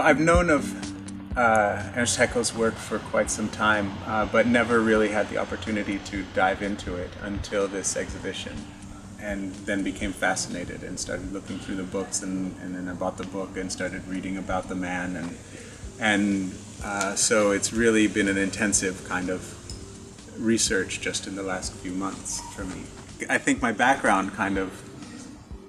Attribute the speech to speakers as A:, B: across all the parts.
A: Well, I've known of Ernst Haeckel's work for quite some time, but never really had the opportunity to dive into it until this exhibition, and then became fascinated and started looking through the books, and then I bought the book and started reading about the man, and so it's really been an intensive kind of research just in the last few months for me. I think my background kind of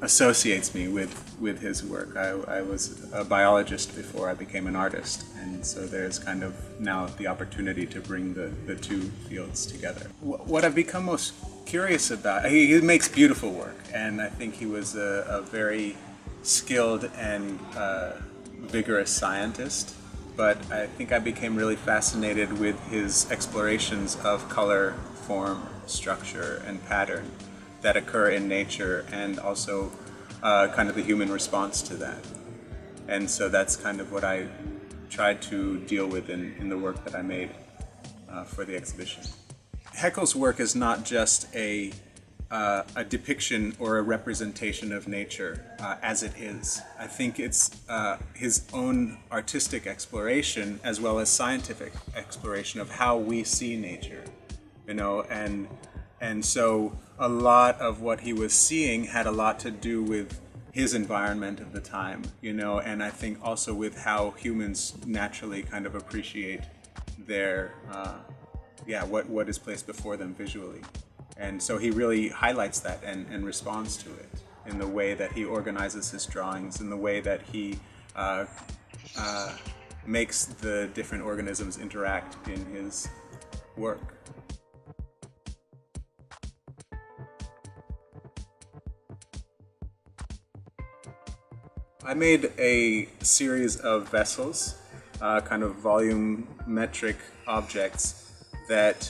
A: associates me with his work. I was a biologist before I became an artist, and so there's kind of now the opportunity to bring the two fields together. What I've become most curious about, he makes beautiful work, and I think he was a very skilled and vigorous scientist, but I think I became really fascinated with his explorations of color, form, structure, and pattern that occur in nature, and also kind of the human response to that. And so that's kind of what I tried to deal with in the work that I made for the exhibition. Haeckel's work is not just a depiction or a representation of nature as it is. I think it's his own artistic exploration as well as scientific exploration of how we see nature, you know, and so a lot of what he was seeing had a lot to do with his environment of the time, you know, and I think also with how humans naturally kind of appreciate their, what is placed before them visually. And so he really highlights that and responds to it in the way that he organizes his drawings, in the way that he makes the different organisms interact in his work. I made a series of vessels, kind of volumetric objects that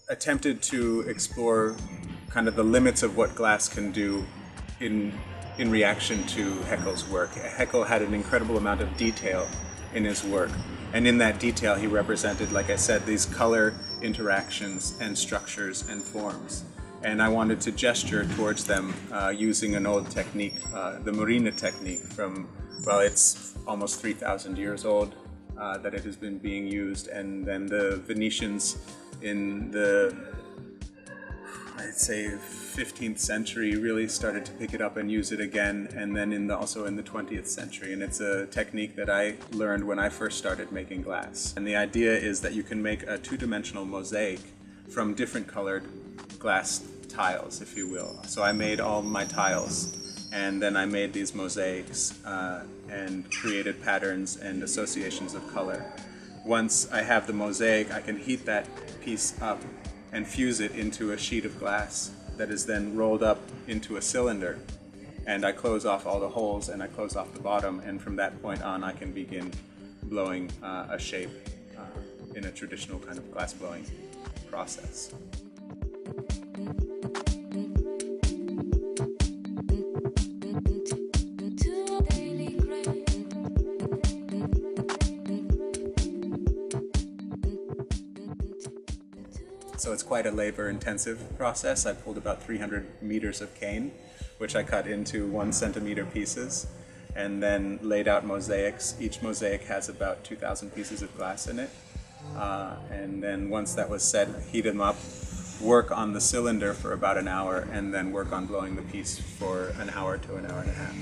A: attempted to explore kind of the limits of what glass can do in reaction to Haeckel's work. Haeckel had an incredible amount of detail in his work, and in that detail he represented, like I said, these color interactions and structures and forms. And I wanted to gesture towards them using an old technique, the Murina technique from, well, it's almost 3,000 years old that it has been being used. And then the Venetians in the, I'd say, 15th century really started to pick it up and use it again, and then also in the 20th century. And it's a technique that I learned when I first started making glass. And the idea is that you can make a two-dimensional mosaic from different colored glass tiles, if you will. So I made all my tiles, and then I made these mosaics and created patterns and associations of color. Once I have the mosaic, I can heat that piece up and fuse it into a sheet of glass that is then rolled up into a cylinder, and I close off all the holes and I close off the bottom, and from that point on I can begin blowing a shape in a traditional kind of glass blowing process. So it's quite a labor-intensive process. I pulled about 300 meters of cane, which I cut into 1 centimeter pieces, and then laid out mosaics. Each mosaic has about 2,000 pieces of glass in it. And then once that was set, heat them up, work on the cylinder for about an hour, and then work on blowing the piece for an hour to an hour and a half.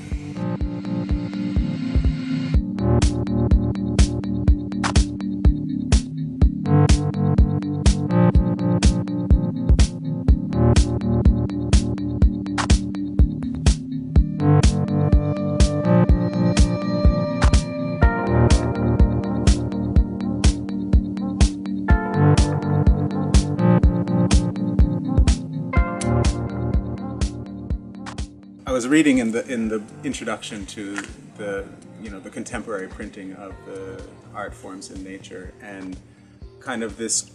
A: I was reading in the introduction to the contemporary printing of the art forms in nature, and kind of this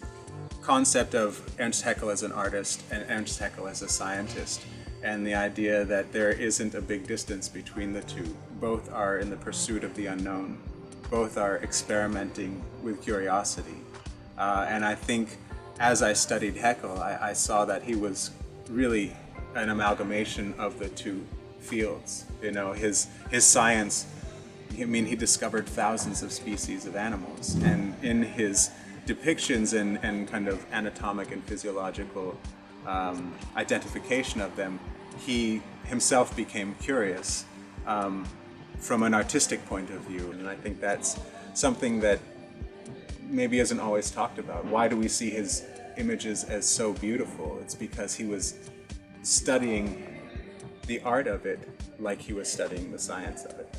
A: concept of Ernst Haeckel as an artist and Ernst Haeckel as a scientist, and the idea that there isn't a big distance between the two. Both are in the pursuit of the unknown. Both are experimenting with curiosity. And I think as I studied Haeckel, I saw that he was really an amalgamation of the two fields. You know, his science I mean, he discovered thousands of species of animals, and in his depictions and kind of anatomic and physiological identification of them, he himself became curious from an artistic point of view. And I think that's something that maybe isn't always talked about. Why do we see his images as so beautiful? It's because he was studying the art of it like he was studying the science of it.